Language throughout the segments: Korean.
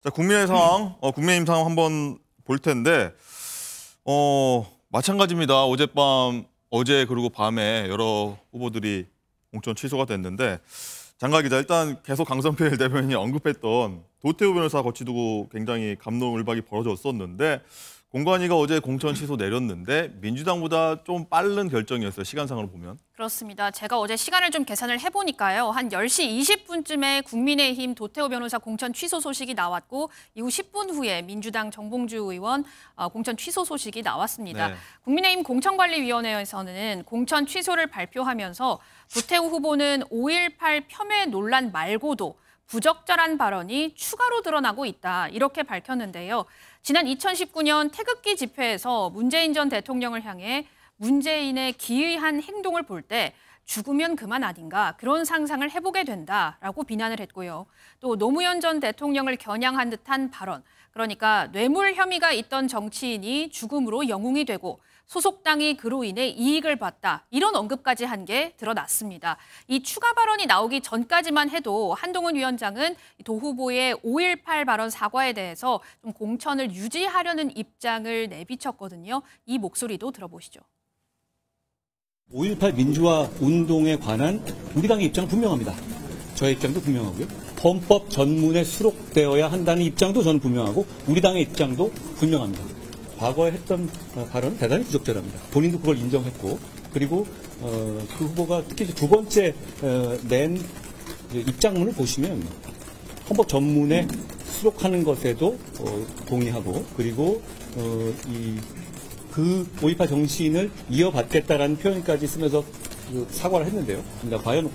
자, 국민의 상황, 국민의힘 상황 한번 볼 텐데, 마찬가지입니다. 어제 그리고 밤에 여러 후보들이 공천 취소가 됐는데, 장가 기자, 일단 계속 강성필 대변인이 언급했던 도태우 변호사 거치 두고 굉장히 감론을박이 벌어졌었는데, 공관위가 어제 공천 취소 내렸는데 민주당보다 좀 빠른 결정이었어요. 시간상으로 보면. 그렇습니다. 제가 어제 시간을 좀 계산을 해보니까요. 한 10시 20분쯤에 국민의힘 도태우 변호사 공천 취소 소식이 나왔고 이후 10분 후에 민주당 정봉주 의원 공천 취소 소식이 나왔습니다. 네. 국민의힘 공천관리위원회에서는 공천 취소를 발표하면서 도태우 후보는 5.18 폄훼 논란 말고도 부적절한 발언이 추가로 드러나고 있다. 이렇게 밝혔는데요. 지난 2019년 태극기 집회에서 문재인 전 대통령을 향해 문재인의 기이한 행동을 볼 때 죽으면 그만 아닌가 그런 상상을 해보게 된다라고 비난을 했고요. 또 노무현 전 대통령을 겨냥한 듯한 발언, 그러니까 뇌물 혐의가 있던 정치인이 죽음으로 영웅이 되고 소속당이 그로 인해 이익을 봤다. 이런 언급까지 한 게 드러났습니다. 이 추가 발언이 나오기 전까지만 해도 한동훈 위원장은 도 후보의 5.18 발언 사과에 대해서 좀 공천을 유지하려는 입장을 내비쳤거든요. 이 목소리도 들어보시죠. 5.18 민주화 운동에 관한 우리 당의 입장은 분명합니다. 저의 입장도 분명하고요. 헌법 전문에 수록되어야 한다는 입장도 저는 분명하고 우리 당의 입장도 분명합니다. 과거에 했던 발언은 대단히 부적절합니다. 본인도 그걸 인정했고 그리고 그 후보가 특히 두 번째 낸 입장문을 보시면 헌법 전문에 수록하는 것에도 동의하고 그리고 그 5.18 정신을 이어받겠다라는 표현까지 쓰면서 사과를 했는데요. 그러니까 과연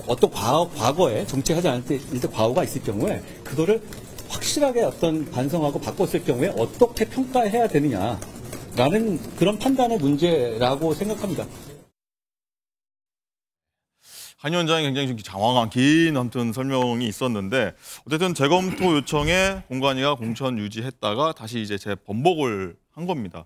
어떤 과거에 정치하지 않을 때 과오가 있을 경우에 그거를 확실하게 어떤 반성하고 바꿨을 경우에 어떻게 평가해야 되느냐라는 그런 판단의 문제라고 생각합니다. 한 위원장이 굉장히 좀 장황한 긴 아무튼 설명이 있었는데 어쨌든 재검토 요청에 공관위가 공천 유지했다가 다시 이제 재번복을 한 겁니다.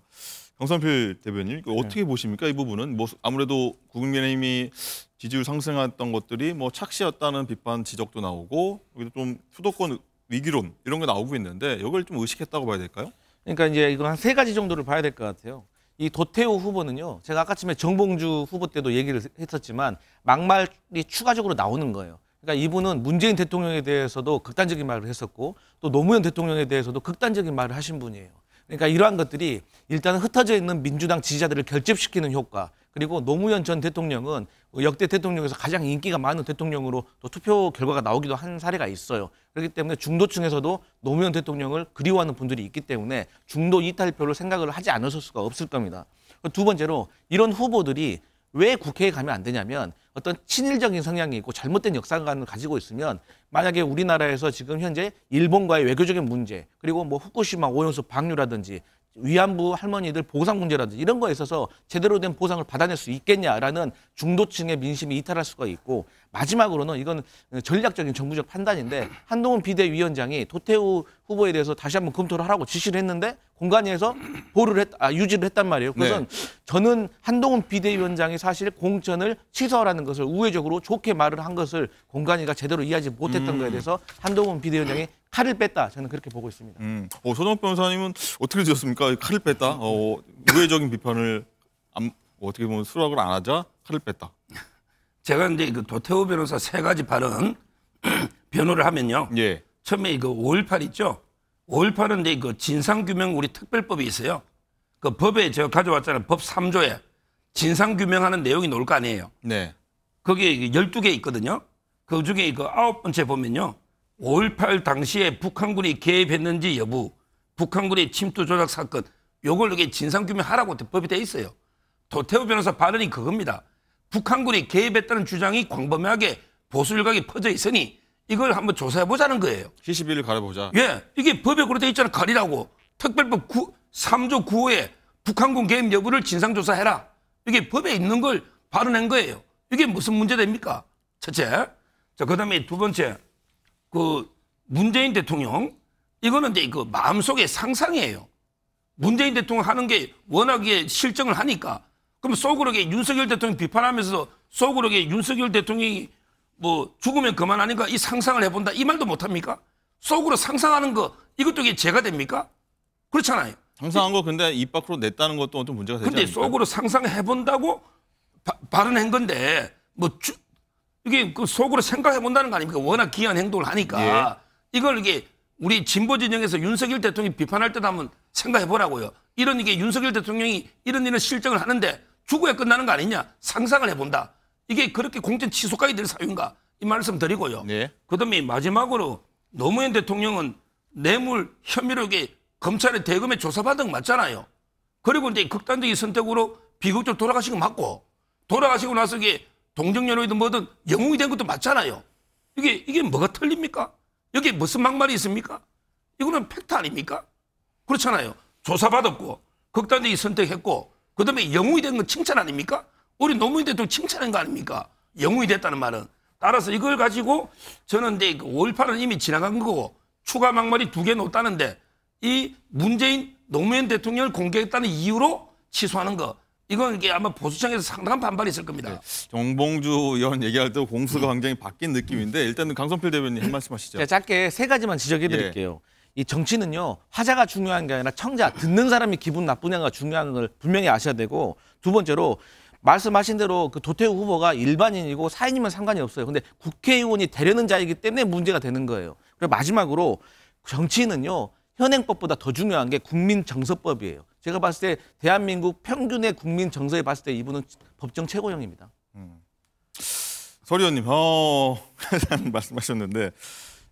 강성필 대변인 어떻게 보십니까? 이 부분은 뭐 아무래도 국민의힘이 지지율 상승했던 것들이 뭐 착시였다는 비판 지적도 나오고 좀 수도권 위기론 이런 게 나오고 있는데 이걸 좀 의식했다고 봐야 될까요? 그러니까 이제 이거 한 3가지 정도를 봐야 될 것 같아요. 이 도태우 후보는요. 제가 아까쯤에 정봉주 후보 때도 얘기를 했었지만 막말이 추가적으로 나오는 거예요. 그러니까 이분은 문재인 대통령에 대해서도 극단적인 말을 했었고 또 노무현 대통령에 대해서도 극단적인 말을 하신 분이에요. 그러니까 이러한 것들이 일단은 흩어져 있는 민주당 지지자들을 결집시키는 효과, 그리고 노무현 전 대통령은 역대 대통령에서 가장 인기가 많은 대통령으로 또 투표 결과가 나오기도 한 사례가 있어요. 그렇기 때문에 중도층에서도 노무현 대통령을 그리워하는 분들이 있기 때문에 중도 이탈표를 생각을 하지 않았을 수가 없을 겁니다. 두 번째로 이런 후보들이 왜 국회에 가면 안 되냐면 어떤 친일적인 성향이 있고 잘못된 역사관을 가지고 있으면 만약에 우리나라에서 지금 현재 일본과의 외교적인 문제 그리고 뭐 후쿠시마 오염수 방류라든지 위안부 할머니들 보상 문제라든지 이런 거에 있어서 제대로 된 보상을 받아낼 수 있겠냐라는 중도층의 민심이 이탈할 수가 있고 마지막으로는 이건 전략적인 정부적 판단인데 한동훈 비대위원장이 도태우 후보에 대해서 다시 한번 검토를 하라고 지시를 했는데 공관위에서 유지를 했단 말이에요. 그래서 저는 한동훈 비대위원장이 사실 공천을 취소하라는 것을 우회적으로 좋게 말을 한 것을 공관위가 제대로 이해하지 못했던 거에 대해서 한동훈 비대위원장이 칼을 뺐다. 저는 그렇게 보고 있습니다. 손원석 변호사님은 어떻게 드셨습니까? 칼을 뺐다. 우회적인 비판을 어떻게 보면 수락을 안 하자 칼을 뺐다. 제가 이제 그 도태우 변호사 3가지 발언 변호를 하면요. 예. 처음에 이거 5.18 있죠. 5.18은 이제 그 진상규명 우리 특별법이 있어요. 그 법에 제가 가져왔잖아요. 법 3조에 진상규명하는 내용이 나올 거 아니에요. 네. 거기에 12개 있거든요. 그 중에 그 9번째 보면요. 5.18 당시에 북한군이 개입했는지 여부, 북한군의 침투 조작 사건, 요걸 이게 진상규명하라고 법이 돼 있어요. 도태우 변호사 발언이 그겁니다. 북한군이 개입했다는 주장이 광범위하게 보수 일각에 퍼져 있으니 이걸 한번 조사해보자는 거예요. 시시비를 가려보자. 예, 이게 법에 그렇게 돼 있잖아. 가리라고. 특별법 3조 9호에 북한군 개입 여부를 진상조사해라. 이게 법에 있는 걸 발언한 거예요. 이게 무슨 문제 됩니까? 첫째. 자, 그 다음에 두 번째. 그 문재인 대통령 이거는 이제 그 마음속의 상상이에요. 문재인 대통령 하는 게 워낙에 실정을 하니까 그럼 속으로 윤석열 대통령 비판하면서 속으로 윤석열 대통령이 뭐 죽으면 그만하니까 이 상상을 해본다 이 말도 못합니까? 속으로 상상하는 거 이것도 이게 죄가 됩니까? 그렇잖아요. 상상한 거 근데 입 밖으로 냈다는 것도 좀 문제가 되지 근데 않습니까? 속으로 상상해 본다고 발언한 건데 이게 그 속으로 생각해 본다는 거 아닙니까? 워낙 기이한 행동을 하니까 이걸 이게 우리 진보 진영에서 윤석열 대통령이 비판할 때도 한번 생각해 보라고요. 이런 이게 윤석열 대통령이 이런 실정을 하는데 죽어야 끝나는 거 아니냐? 상상을 해본다. 이게 그렇게 공천 취소까지 될 사유인가? 이 말씀 드리고요. 네. 그다음에 마지막으로 노무현 대통령은 뇌물 혐의로 이게 검찰의 대검에 조사받은 거 맞잖아요. 그리고 이제 극단적인 선택으로 비극적으로 돌아가신 거 맞고 돌아가시고 나서 이게 동정연호이든 뭐든 영웅이 된 것도 맞잖아요. 이게 뭐가 틀립니까? 여기에 무슨 막말이 있습니까? 이거는 팩트 아닙니까? 그렇잖아요. 조사받았고 극단적인 선택했고 그다음에 영웅이 된 건 칭찬 아닙니까? 우리 노무현 대통령 칭찬한 거 아닙니까? 영웅이 됐다는 말은. 따라서 이걸 가지고 저는 이제 5.18은 이미 지나간 거고 추가 막말이 2개 놓았다는데 이 문재인 노무현 대통령을 공개했다는 이유로 취소하는 거 이건 이게 아마 보수층에서 상당한 반발이 있을 겁니다. 정봉주 의원 얘기할 때 공수가 굉장히 바뀐 느낌인데 일단은 강성필 대변인 한 말씀하시죠. 제가 짧게 3가지만 지적해 드릴게요. 이 정치는요. 하자가 중요한 게 아니라 청자, 듣는 사람이 기분 나쁘냐가 중요한 걸 분명히 아셔야 되고 두 번째로 말씀하신 대로 그 도태우 후보가 일반인이고 사인이면 상관이 없어요. 근데 국회의원이 되려는 자이기 때문에 문제가 되는 거예요. 그리고 마지막으로 정치는요. 현행법보다 더 중요한 게 국민정서법이에요. 제가 봤을 때 대한민국 평균의 국민 정서에 봤을 때 이분은 법정 최고형입니다. 설 의원님, 말씀하셨는데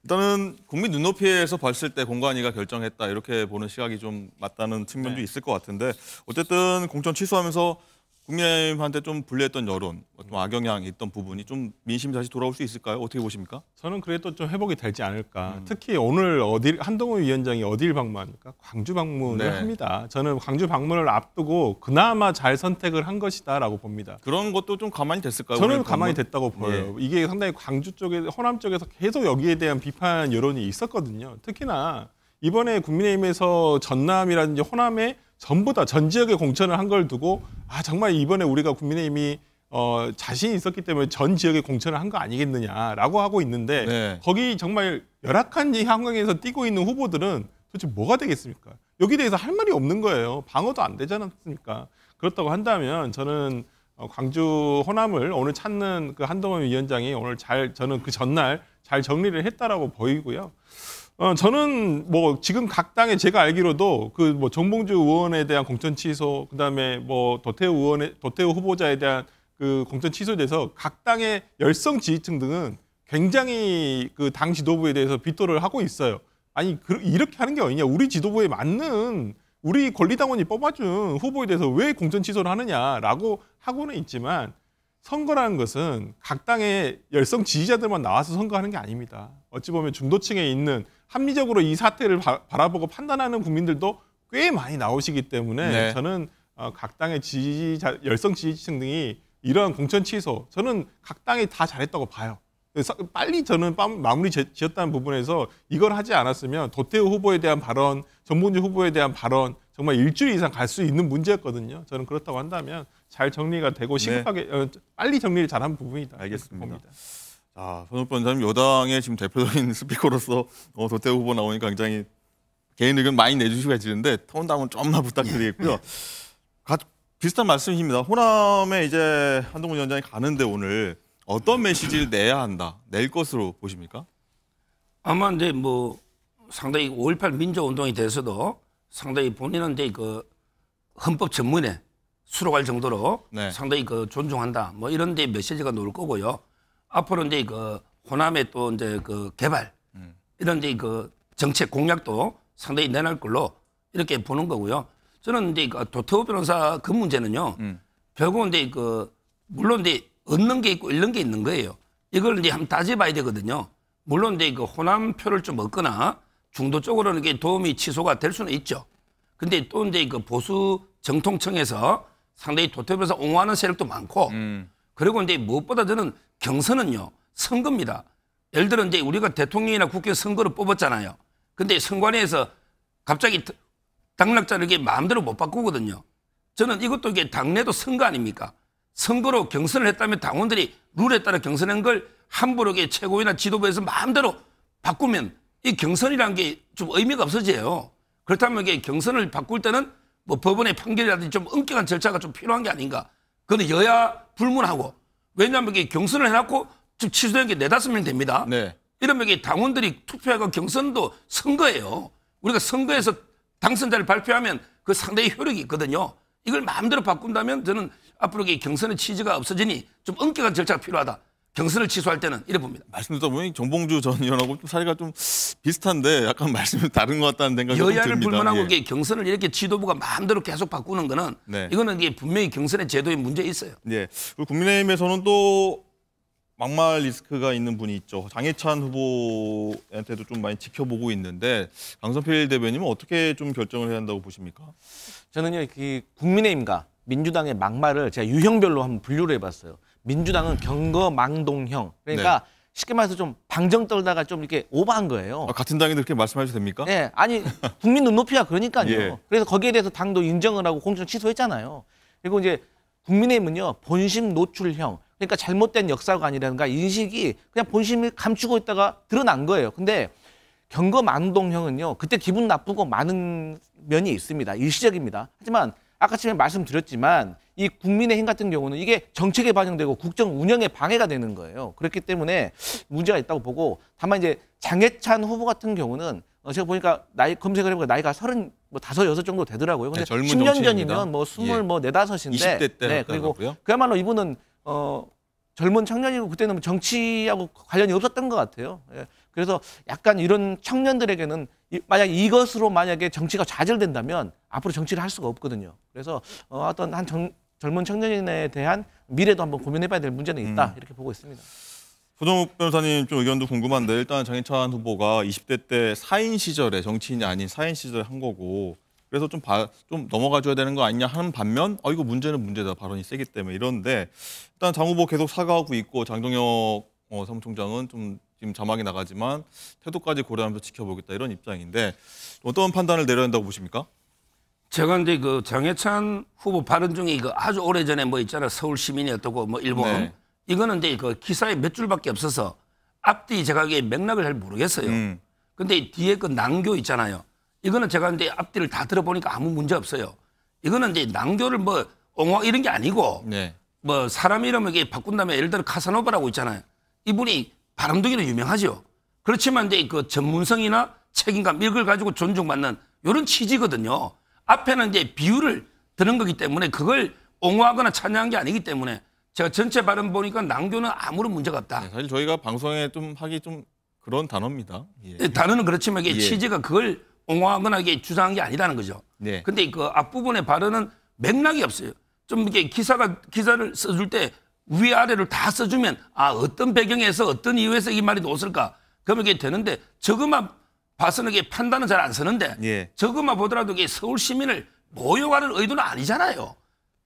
일단은 국민 눈높이에서 봤을 때 공관위가 결정했다 이렇게 보는 시각이 좀 맞다는 측면도 있을 것 같은데 어쨌든 공천 취소하면서 국민의힘한테 좀 불리했던 여론, 좀 악영향이 있던 부분이 좀 민심이 다시 돌아올 수 있을까요? 어떻게 보십니까? 저는 그래도 좀 회복이 되지 않을까. 특히 오늘 한동훈 위원장이 어디를 방문합니까? 광주 방문을 네. 합니다. 저는 광주 방문을 앞두고 그나마 잘 선택을 한 것이다라고 봅니다. 그런 것도 좀 가만히 됐을까요? 저는 오늘 가만히 방문? 됐다고 보여요. 이게 상당히 광주 쪽에, 호남 쪽에서 계속 여기에 대한 비판 여론이 있었거든요. 특히나 이번에 국민의힘에서 전남이라든지 호남에 전부 다 전 지역에 공천을 한 걸 두고 정말 이번에 우리가 국민의힘이 자신이 있었기 때문에 전 지역에 공천을 한 거 아니겠느냐라고 하고 있는데 네. 거기 정말 열악한 이 환경에서 뛰고 있는 후보들은 도대체 뭐가 되겠습니까? 여기 대해서 할 말이 없는 거예요. 방어도 안 되지 않습니까? 그렇다고 한다면 저는 광주 호남을 오늘 찾는 그 한동훈 위원장이 오늘 저는 그 전날 잘 정리를 했다라고 보이고요. 저는 뭐 지금 각 당에 제가 알기로도 그 뭐 정봉주 의원에 대한 공천 취소, 그다음에 뭐 도태우 후보자에 대한 그 공천 취소돼서 각 당의 열성 지지층 등은 굉장히 그 당 지도부에 대해서 비토를 하고 있어요. 아니 이렇게 하는 게 어디냐? 우리 지도부에 맞는 우리 권리당원이 뽑아준 후보에 대해서 왜 공천 취소를 하느냐라고 하고는 있지만 선거라는 것은 각 당의 열성 지지자들만 나와서 선거하는 게 아닙니다. 어찌 보면 중도층에 있는 합리적으로 이 사태를 바라보고 판단하는 국민들도 꽤 많이 나오시기 때문에 네. 저는 각 당의 열성 지지층 등이 이러한 공천 취소, 저는 각 당이 다 잘했다고 봐요. 그래서 빨리 저는 마무리 지었다는 부분에서 이걸 하지 않았으면 도태우 후보에 대한 발언, 정봉주 후보에 대한 발언 정말 일주일 이상 갈 수 있는 문제였거든요. 저는 그렇다고 한다면 잘 정리가 되고 시급하게 빨리 정리를 잘한 부분이다. 알겠습니다. 봅니다. 자, 손흥민 원장님 여당의 지금 대표적인 스피커로서 도태우 후보 나오니까 굉장히 개인 의견 많이 내주시는데 톤다운 좀만 부탁드리겠고요. 비슷한 말씀이십니다. 호남에 이제 한동훈 위원장이 가는데 오늘 어떤 메시지를 내야 한다, 낼 것으로 보십니까? 아마 이제 뭐 상당히 5.18 민주운동에 대해서도 상당히 본인은 이제 그 헌법 전문에 수록할 정도로 네. 상당히 그 존중한다. 뭐 이런 데 메시지가 나올 거고요. 앞으로 이제 그 호남의 또 이제 그 개발 이런 이제 그 정책 공약도 상당히 내놓을 걸로 이렇게 보는 거고요. 저는 이제 그 도태우 변호사 그 문제는요. 결국은 이제 그 물론 이제 얻는 게 있고 잃는 게 있는 거예요. 이걸 이제 한번 따져봐야 되거든요. 물론 이제 그 호남 표를 좀 얻거나 중도 쪽으로는 이게 도움이 취소가 될 수는 있죠. 근데 또 이제 그 보수 정통층에서 상당히 도태우 변호사 옹호하는 세력도 많고 그리고 이제 무엇보다 저는 경선은요 선거입니다. 예를 들어 이제 우리가 대통령이나 국회 선거를 뽑았잖아요. 근데 선관위에서 갑자기 당락자를 이렇게 마음대로 못 바꾸거든요. 저는 이것도 이게 당내도 선거 아닙니까? 선거로 경선을 했다면 당원들이 룰에 따라 경선한 걸 함부로 이게 최고위나 지도부에서 마음대로 바꾸면 이 경선이라는 게 좀 의미가 없어져요. 그렇다면 이게 경선을 바꿀 때는 뭐 법원의 판결이라든지 좀 엄격한 절차가 좀 필요한 게 아닌가. 그건 여야 불문하고. 왜냐하면 이게 경선을 해놓고 지금 취소된 게 4-5명 됩니다. 네. 이러면 이게 당원들이 투표하고 경선도 선거예요. 우리가 선거에서 당선자를 발표하면 그 상당히 효력이 있거든요. 이걸 마음대로 바꾼다면 저는 앞으로 이 경선의 취지가 없어지니 좀 엄격한 절차가 필요하다. 경선을 취소할 때는 이래 봅니다. 말씀 듣다 보니 정봉주 전 의원하고 좀 사례가 좀 비슷한데 약간 말씀이 다른 것 같다는 생각이 좀 여야를 듭니다. 불문하고 예. 이게 경선을 이렇게 지도부가 마음대로 계속 바꾸는 거는 네. 이거는 이게 분명히 경선의 제도에 문제 있어요. 예. 그리고 국민의힘에서는 또 막말 리스크가 있는 분이 있죠. 장해찬 후보한테도 좀 많이 지켜보고 있는데 강성필 대변인은 어떻게 좀 결정을 해야 한다고 보십니까? 저는요, 그 국민의힘과 민주당의 막말을 제가 유형별로 한번 분류를 해봤어요. 민주당은 경거망동형. 그러니까 쉽게 말해서 좀 방정 떨다가 좀 이렇게 오버한 거예요. 아, 같은 당이 그렇게 말씀하셔도 됩니까? 네, 아니 국민 눈높이가 그러니까요. 예. 그래서 거기에 대해서 당도 인정을 하고 공천 취소했잖아요. 그리고 이제 국민의힘은요 본심 노출형. 그러니까 잘못된 역사관이라든가 인식이 그냥 본심을 감추고 있다가 드러난 거예요. 근데 경거망동형은요 그때 기분 나쁘고 많은 면이 있습니다. 일시적입니다. 하지만 아까 전에 말씀드렸지만 이 국민의힘 같은 경우는 이게 정책에 반영되고 국정 운영에 방해가 되는 거예요. 그렇기 때문에 문제가 있다고 보고 다만 이제 장해찬 후보 같은 경우는 제가 보니까 나이 검색을 해보니까 나이가 35, 6 정도 되더라고요. 근데 네, 젊은 10년 정치인입니다. 전이면 뭐 20, 예. 뭐 4, 5인데 20대 때 그리고 하더라고요. 그야말로 이분은 젊은 청년이고 그때는 정치하고 관련이 없었던 것 같아요. 예. 그래서 약간 이런 청년들에게는 만약 이것으로 만약에 정치가 좌절된다면 앞으로 정치를 할 수가 없거든요. 그래서 어떤 한 젊은 청년인에 대한 미래도 한번 고민해봐야 될 문제는 있다 이렇게 보고 있습니다. 소정욱 변호사님 좀 의견도 궁금한데 일단 장해찬 후보가 20대 때 사인 시절에 정치인이 아닌 사인 시절에 한 거고 그래서 좀 넘어가줘야 되는 거 아니냐 하는 반면 이거 문제는 문제다 발언이 세기 때문에 이런데 일단 장 후보 계속 사과하고 있고 장동혁 사무총장은 좀 지금 자막이 나가지만 태도까지 고려하면서 지켜보겠다 이런 입장인데 어떤 판단을 내려야 한다고 보십니까? 제가 이제 그 장해찬 후보 발언 중에 그 아주 오래전에 뭐 있잖아 서울 시민이었다고 뭐 일본 네. 이거는 이제 그 기사에 몇 줄밖에 없어서 앞뒤 제가 이게 맥락을 잘 모르겠어요. 근데 뒤에 그 낭교 있잖아요. 이거는 제가 이제 앞뒤를 다 들어보니까 아무 문제 없어요. 이거는 이제 낭교를 뭐 옹호 이런 게 아니고 네. 뭐 사람 이름을 이게 바꾼 다음에 예를 들어 카사노바라고 있잖아요. 이분이 바람둥이로 유명하죠. 그렇지만 이제 그 전문성이나 책임감 이걸 가지고 존중받는 이런 취지거든요. 앞에는 이제 비유를 드는 거기 때문에 그걸 옹호하거나 찬양한 게 아니기 때문에 제가 전체 발언 보니까 낭교는 아무런 문제가 없다. 네, 사실 저희가 방송에 좀 하기 좀 그런 단어입니다. 예. 단어는 그렇지만 이게 예. 취지가 그걸 옹호하거나 이게 주장한 게 아니라는 거죠. 네. 근데 그 앞부분의 발언은 맥락이 없어요. 좀 이렇게 기사를 써줄 때 위아래를 다 써주면 어떤 배경에서 어떤 이유에서 이 말이 나왔을까 그러면 이게 되는데 저것만 봐서는 이게 판단은 잘 안 서는데 예. 저것만 보더라도 이게 서울 시민을 모욕하는 의도는 아니잖아요.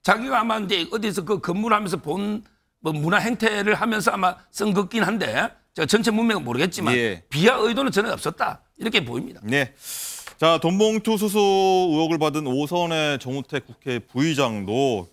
자기가 아마 이제 어디서 그 근무를 본 뭐 문화 행태를 하면서 아마 쓴 것긴 한데 제가 전체 문맥은 모르겠지만 예. 비하 의도는 전혀 없었다 이렇게 보입니다. 네. 자, 돈봉투 수수 의혹을 받은 오선의 정우택 국회 부의장도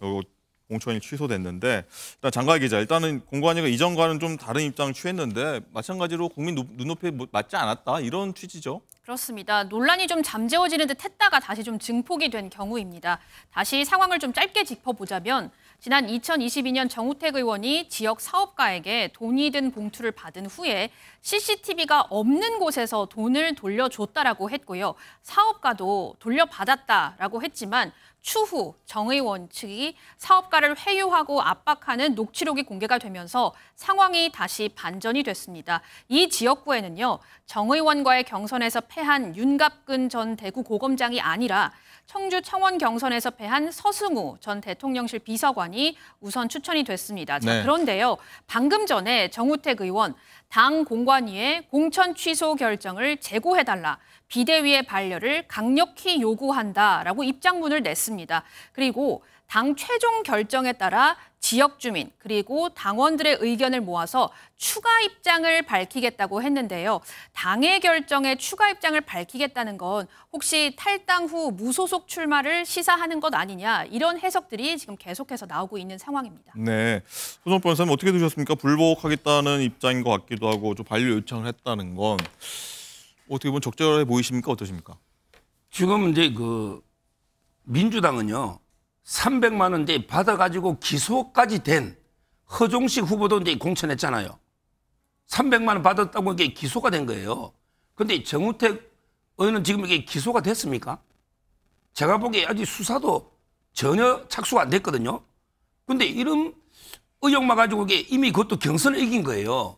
공천이 취소됐는데 일단 장가 기자 일단은 공관위가 이전과는 좀 다른 입장을 취했는데 마찬가지로 국민 눈높이에 맞지 않았다 이런 취지죠. 그렇습니다. 논란이 좀 잠재워지는 듯 했다가 다시 좀 증폭이 된 경우입니다. 다시 상황을 좀 짧게 짚어보자면 지난 2022년 정우택 의원이 지역 사업가에게 돈이 든 봉투를 받은 후에 CCTV가 없는 곳에서 돈을 돌려줬다라고 했고요. 사업가도 돌려받았다라고 했지만 추후 정 의원 측이 사업가를 회유하고 압박하는 녹취록이 공개가 되면서 상황이 다시 반전이 됐습니다. 이 지역구에는요, 정 의원과의 경선에서 패한 윤갑근 전 대구고검장이 아니라 청주 청원 경선에서 패한 서승우 전 대통령실 비서관이 우선 추천이 됐습니다. 자, 네. 그런데요, 방금 전에 정우택 의원 당 공관위에 공천 취소 결정을 재고해달라. 비대위의 반려를 강력히 요구한다라고 입장문을 냈습니다. 그리고 당 최종 결정에 따라 지역 주민 그리고 당원들의 의견을 모아서 추가 입장을 밝히겠다고 했는데요. 당의 결정에 추가 입장을 밝히겠다는 건 혹시 탈당 후 무소속 출마를 시사하는 것 아니냐 이런 해석들이 지금 계속해서 나오고 있는 상황입니다. 네. 소정 변호사님 어떻게 드셨습니까? 불복하겠다는 입장인 것 같기도 하고 좀 반려 요청을 했다는 건 어떻게 보면 적절해 보이십니까? 어떠십니까? 지금 이제 그 민주당은요 300만 원 이제 받아가지고 기소까지 된 허종식 후보도 이제 공천했잖아요. 300만 원 받았다고 이게 기소가 된 거예요. 근데 정우택 의원은 지금 이게 기소가 됐습니까? 제가 보기에 아직 수사도 전혀 착수가 안 됐거든요. 근데 이런 의혹만 가지고 이게 이미 그것도 경선을 이긴 거예요.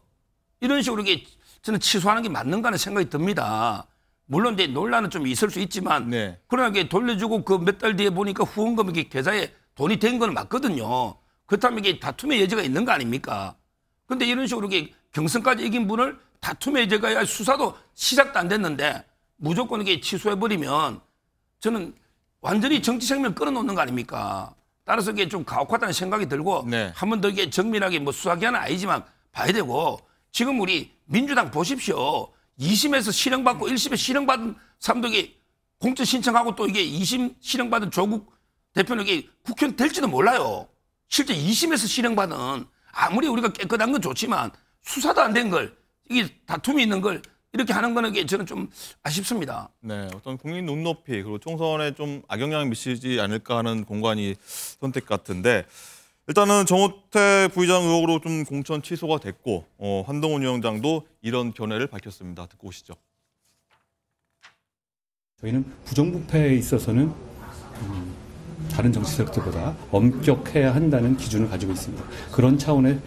이런 식으로 이게 저는 취소하는 게 맞는가 하는 생각이 듭니다. 물론 이제 논란은 좀 있을 수 있지만 네. 그러나 이게 돌려주고 그 몇 달 뒤에 보니까 후원금 이게 계좌에 돈이 된 건 맞거든요. 그렇다면 이게 다툼의 여지가 있는 거 아닙니까? 근데 이런 식으로 이게 경선까지 이긴 분을 다툼의 여지가 수사도 시작도 안 됐는데 무조건 이게 취소해버리면 저는 완전히 정치 생명 끌어놓는 거 아닙니까? 따라서 이게 좀 가혹하다는 생각이 들고 네. 한 번 더 이게 정밀하게 뭐 수사기한은 아니지만 봐야 되고 지금 우리 민주당 보십시오. 2심에서 실형받고 1심에 실형받은 사람들이 공천 신청하고 또 이게 2심 실형받은 조국 대표는 이게 국회의원 될지도 몰라요. 실제 2심에서 실형받은 아무리 우리가 깨끗한 건 좋지만 수사도 안 된 걸 이게 다툼이 있는 걸 이렇게 하는 거는 게 저는 좀 아쉽습니다. 네, 어떤 국민 눈높이 그리고 총선에 좀 악영향을 미치지 않을까 하는 공관위 선택 같은데 일단은 정우택 부의장 의혹으로 좀 공천 취소가 됐고 한동훈 위원장도 이런 견해를 밝혔습니다. 듣고 오시죠. 저희는 부정부패에 있어서는 다른 정치 세력들보다 엄격해야 한다는 기준을 가지고 있습니다. 그런 차원의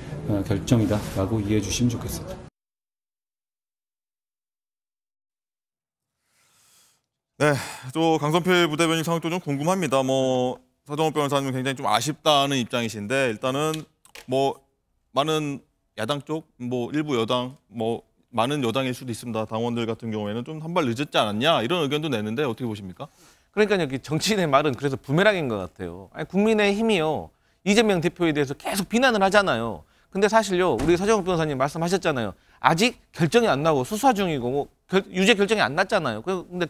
결정이다라고 이해해 주시면 좋겠습니다. 네, 또 강선필 부대변인 상황도 좀 궁금합니다. 서정욱 변호사님은 굉장히 좀 아쉽다는 입장이신데 일단은 많은 야당 쪽, 일부 여당, 많은 여당일 수도 있습니다. 당원들 같은 경우에는 좀 한 발 늦었지 않았냐 이런 의견도 내는데 어떻게 보십니까? 그러니까 여기 정치인의 말은 그래서 부메랑인 것 같아요. 아니, 국민의힘이요 이재명 대표에 대해서 계속 비난을 하잖아요. 근데 사실요 우리 서정욱 변호사님 말씀하셨잖아요. 아직 결정이 안 나고 수사 중이고 유죄 결정이 안 났잖아요. 근데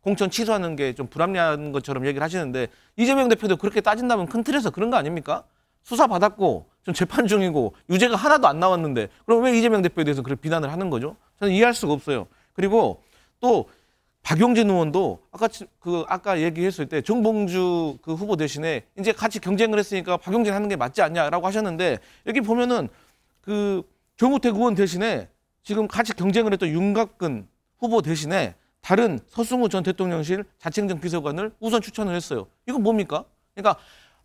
공천 취소하는 게 좀 불합리한 것처럼 얘기를 하시는데 이재명 대표도 그렇게 따진다면 큰 틀에서 그런 거 아닙니까? 수사 받았고 좀 재판 중이고 유죄가 하나도 안 나왔는데 그럼 왜 이재명 대표에 대해서 그렇게 비난을 하는 거죠? 저는 이해할 수가 없어요. 그리고 또 박용진 의원도 아까 얘기했을 때 정봉주 그 후보 대신에 이제 같이 경쟁을 했으니까 박용진 하는 게 맞지 않냐라고 하셨는데 여기 보면은 그 정우택 의원 대신에 지금 같이 경쟁을 했던 윤곽근 후보 대신에 다른 서승우 전 대통령실 자치행정 비서관을 우선 추천을 했어요. 이거 뭡니까? 그러니까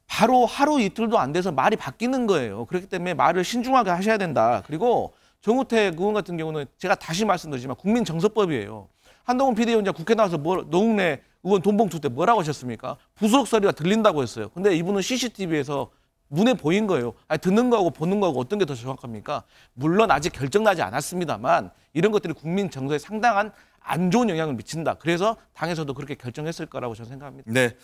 바로 하루 이틀도 안 돼서 말이 바뀌는 거예요. 그렇기 때문에 말을 신중하게 하셔야 된다. 그리고 정우택 의원 같은 경우는 제가 다시 말씀드리지만 국민정서법이에요. 한동훈 비대위원장 국회 나와서 노웅래 의원 돈 봉투 때 뭐라고 하셨습니까? 부수록 소리가 들린다고 했어요. 근데 이분은 CCTV에서 눈에 보인 거예요. 아니, 듣는 거하고 보는 거하고 어떤 게 더 정확합니까? 물론 아직 결정나지 않았습니다만 이런 것들이 국민 정서에 상당한 안 좋은 영향을 미친다. 그래서 당에서도 그렇게 결정했을 거라고 저는 생각합니다. 네.